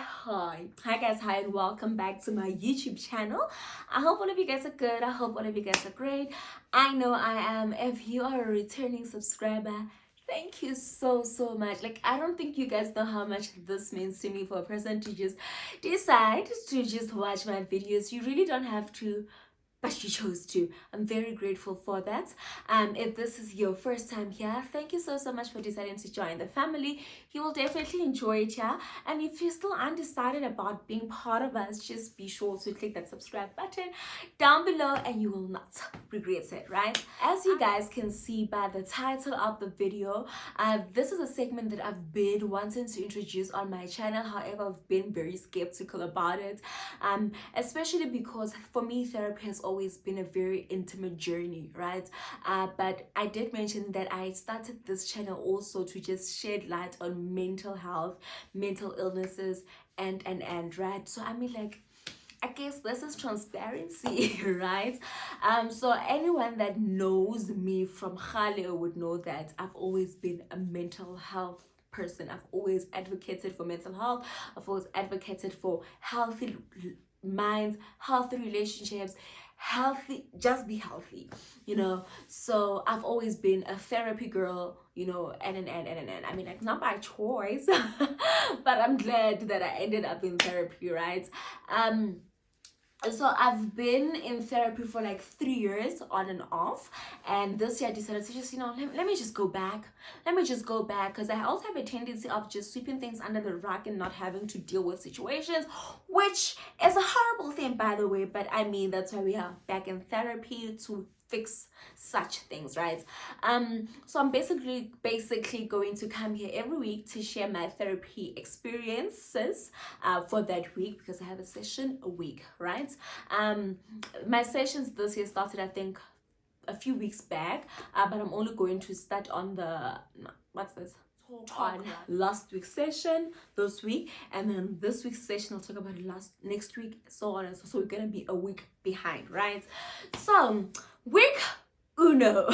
Hi guys, hi and welcome back to my YouTube channel. I hope all of you guys are good. I hope all of you guys are great. I know I am. If you are a returning subscriber, thank you so much. Like, I don't think you guys know how much this means to me for a person to just decide to just watch my videos. You really don't have to, but you chose to. I'm very grateful for that. If this is your first time here, thank you so much for deciding to join the family. You will definitely enjoy it here. And if you're still undecided about being part of us, just be sure to click that subscribe button down below and you will not regret it, right? As you guys can see by the title of the video, this is a segment that I've been wanting to introduce on my channel. However, I've been very skeptical about it, especially because for me, therapy has always been a very intimate journey, right? But I did mention that I started this channel also to just shed light on mental health, mental illnesses, and right. So I mean, like, I guess this is transparency, right? So anyone that knows me from Khale would know that I've always been a mental health person. I've always advocated for mental health. I've always advocated for healthy minds, healthy relationships, just be healthy, So I've always been a therapy girl, and I mean, like, not by choice, but I'm glad that I ended up in therapy, right? So I've been in therapy for like 3 years on and off, and this year I decided to just, let me just go back. Let me just go back, because I also have a tendency of just sweeping things under the rug and not having to deal with situations, which is a horrible thing, by the way. But I mean, that's why we are back in therapy, to fix such things, right? So I'm basically going to come here every week to share my therapy experiences for that week, because I have a session a week, right? My sessions this year started, I think, a few weeks back, but I'm only going to start on the on last week's session this week, and then this week's session I'll talk about it next week, so on and so we're gonna be a week behind, right? So week uno.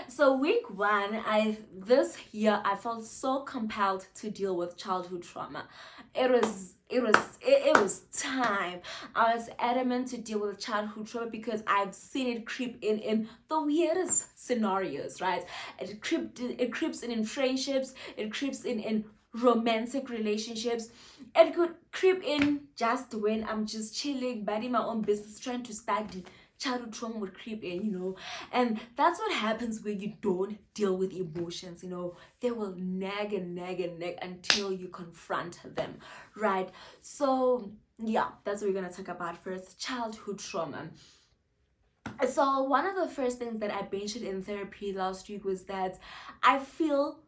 So week one, this year I felt so compelled to deal with childhood trauma. It was time. I was adamant to deal with childhood trauma because I've seen it creep in the weirdest scenarios, right? It creeps in friendships, it creeps in romantic relationships. It could creep in just when I'm just chilling, minding my own business, trying to study. Childhood trauma would creep in, and that's what happens when you don't deal with emotions. They will nag until you confront them, right? So yeah, that's what we're gonna talk about first: childhood trauma. So one of the first things that I mentioned in therapy last week was that I feel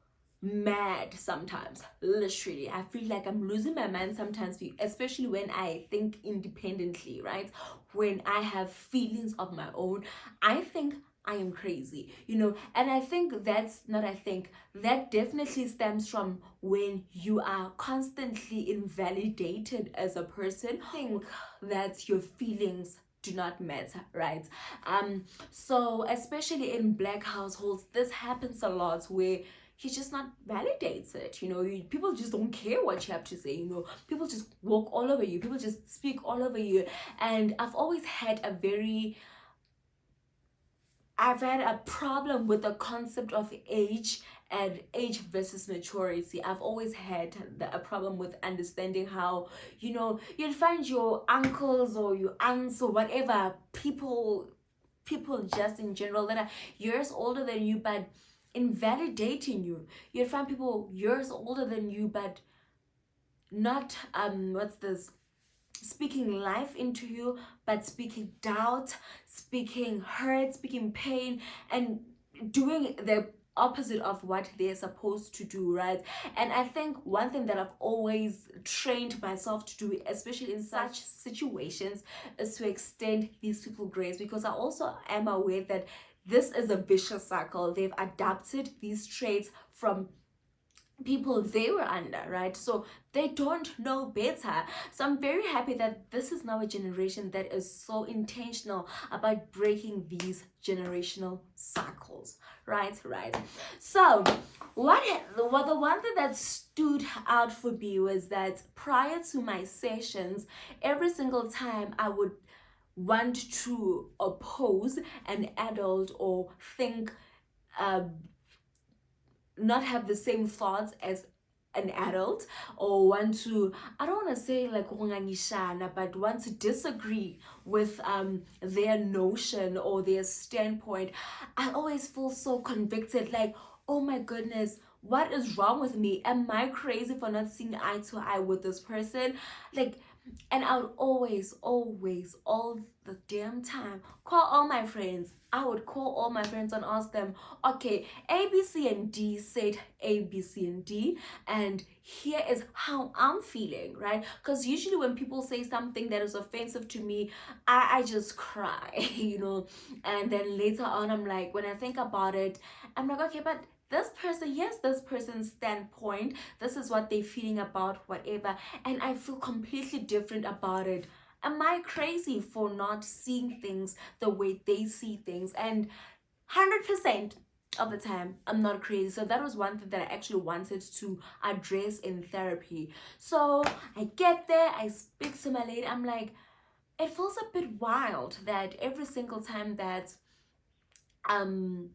mad sometimes. Literally, I feel like I'm losing my mind sometimes, especially when I think independently, right? When I have feelings of my own, I think I am crazy, and I think that definitely stems from when you are constantly invalidated as a person. I think that your feelings do not matter, right? So especially in Black households, this happens a lot, where he's just not validated. People just don't care what you have to say. People just walk all over you, people just speak all over you. And I've had a problem with the concept of age and age versus maturity. I've always had a problem with understanding how, you'd find your uncles or your aunts or whatever, people just in general that are years older than you, but invalidating you. You'd find people years older than you, but not speaking life into you, but speaking doubt, speaking hurt, speaking pain, and doing the opposite of what they're supposed to do, right? And I think one thing that I've always trained myself to do, especially in such situations, is to extend these people grace, because I also am aware that this is a vicious cycle. They've adapted these traits from people they were under, right? So they don't know better. So I'm very happy that this is now a generation that is so intentional about breaking these generational cycles, right. So the one thing that stood out for me was that prior to my sessions, every single time I would want to oppose an adult or think not have the same thoughts as an adult, or want to, I don't want to say like but want to disagree with their notion or their standpoint, I always feel so convicted, like, oh my goodness, what is wrong with me? Am I crazy for not seeing eye to eye with this person? Like, and I would always, all the damn time, call all my friends. I would call all my friends and ask them, okay, A, B, C, and D said A, B, C, and D, and here is how I'm feeling, right? Because usually when people say something that is offensive to me, I just cry, you know. And then later on, I'm like, when I think about it, I'm like, okay, but this person, yes, this person's standpoint, this is what they're feeling about whatever, and I feel completely different about it. Am I crazy for not seeing things the way they see things? And 100% of the time, I'm not crazy. So that was one thing that I actually wanted to address in therapy. So I get there, I speak to my lady, I'm like, it feels a bit wild that every single time that um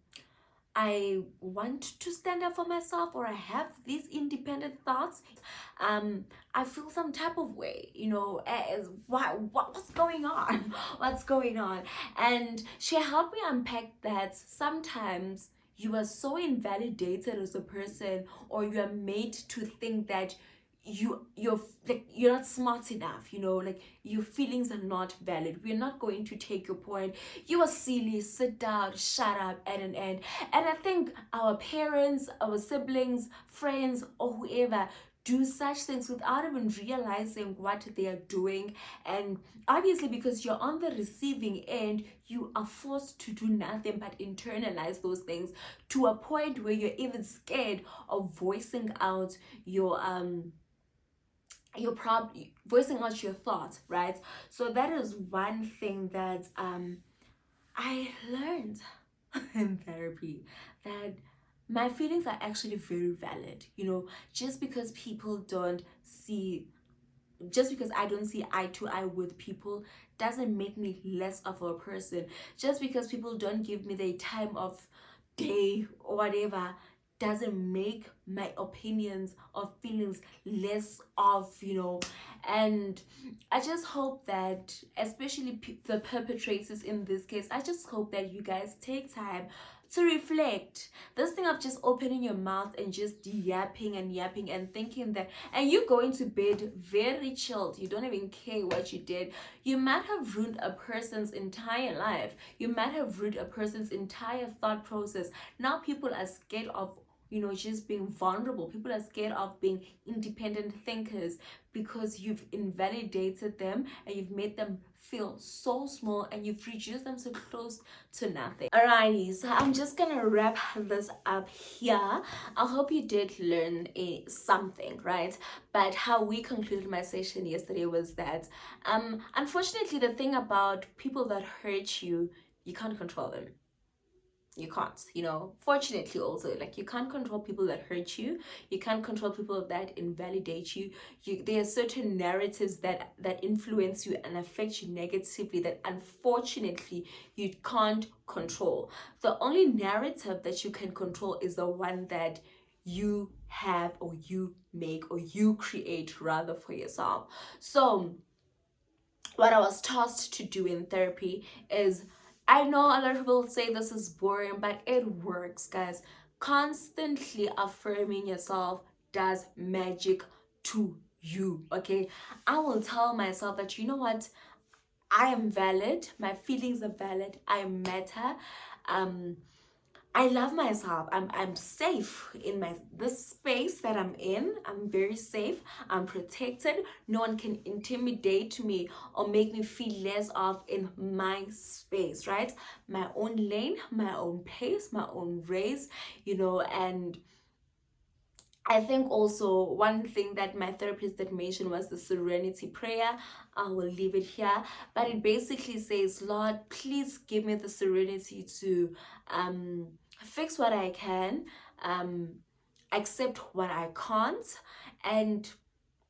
I want to stand up for myself, or I have these independent thoughts, I feel some type of way, you know, as what's going on? What's going on? And she helped me unpack that sometimes you are so invalidated as a person, or you are made to think that you're like you're not smart enough, you know, like your feelings are not valid, we're not going to take your point, you are silly, sit down, shut up, at an end. And I think our parents, our siblings, friends, or whoever do such things without even realizing what they are doing. And obviously, because you're on the receiving end, you are forced to do nothing but internalize those things to a point where you're even scared of voicing out you're probably voicing out your thoughts, right? So that is one thing that I learned in therapy, that my feelings are actually very valid. You know, just because people don't see, just because I don't see eye to eye with people doesn't make me less of a person. Just because people don't give me the time of day or whatever doesn't make my opinions or feelings less of, you know. And I just hope that, especially the perpetrators in this case, I just hope that you guys take time to reflect. This thing of just opening your mouth and just yapping and thinking that, and you going to bed very chilled, you don't even care what you did, you might have ruined a person's entire life, you might have ruined a person's entire thought process. Now people are scared of, you know, just being vulnerable. People are scared of being independent thinkers because you've invalidated them and you've made them feel so small and you've reduced them so close to nothing. Alrighty, so I'm just gonna wrap this up here. I hope you did learn something, right? But how we concluded my session yesterday was that unfortunately, the thing about people that hurt you, you can't control them. You can't, you know. Fortunately, also, like, you can't control people that hurt you, you can't control people that invalidate you. There are certain narratives that influence you and affect you negatively that unfortunately you can't control. The only narrative that you can control is the one that you have, or you make, or you create rather, for yourself. So what I was tasked to do in therapy is, I know a lot of people say this is boring, but it works, guys. Constantly affirming yourself does magic to you, okay? I will tell myself that, you know what, I am valid, my feelings are valid, I matter. I love myself. I'm safe in this space that I'm in. I'm very safe. I'm protected. No one can intimidate me or make me feel less of in my space, right? My own lane, my own pace, my own race, you know. And I think also one thing that my therapist that mentioned was the serenity prayer. I will leave it here, but it basically says, Lord, please give me the serenity to fix what I can, um, accept what I can't, and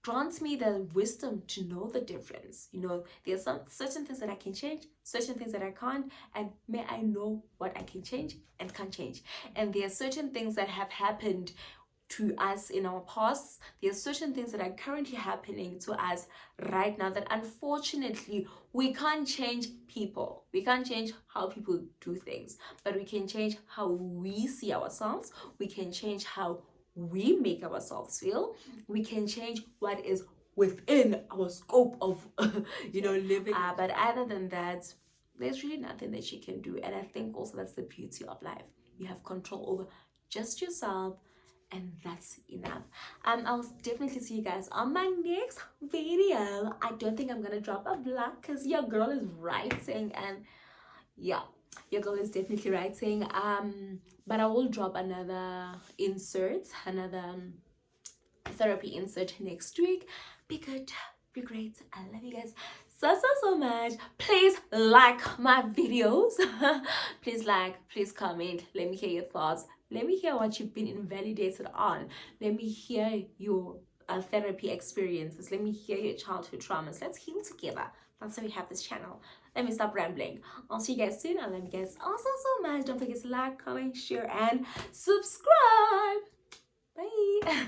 grants me the wisdom to know the difference. You know, there's some certain things that I can change, certain things that I can't, and may I know what I can change and can't change. And there are certain things that have happened to us in our past. There are certain things that are currently happening to us right now that unfortunately we can't change people. We can't change how people do things, but we can change how we see ourselves. We can change how we make ourselves feel. We can change what is within our scope of living. But other than that, there's really nothing that you can do. And I think also that's the beauty of life. You have control over just yourself, and that's enough. I'll definitely see you guys on my next video. I don't think I'm gonna drop a vlog because your girl is writing, and yeah, your girl is definitely writing. But I will drop another insert, another therapy insert next week. Be good, be great. I love you guys so much. Please like my videos. Please like, please comment. Let me hear your thoughts. Let me hear what you've been invalidated on. Let me hear your therapy experiences. Let me hear your childhood traumas. Let's heal together. That's why we have this channel. Let me stop rambling. I'll see you guys soon. I love you guys also so much. Don't forget to like, comment, share, and subscribe. Bye.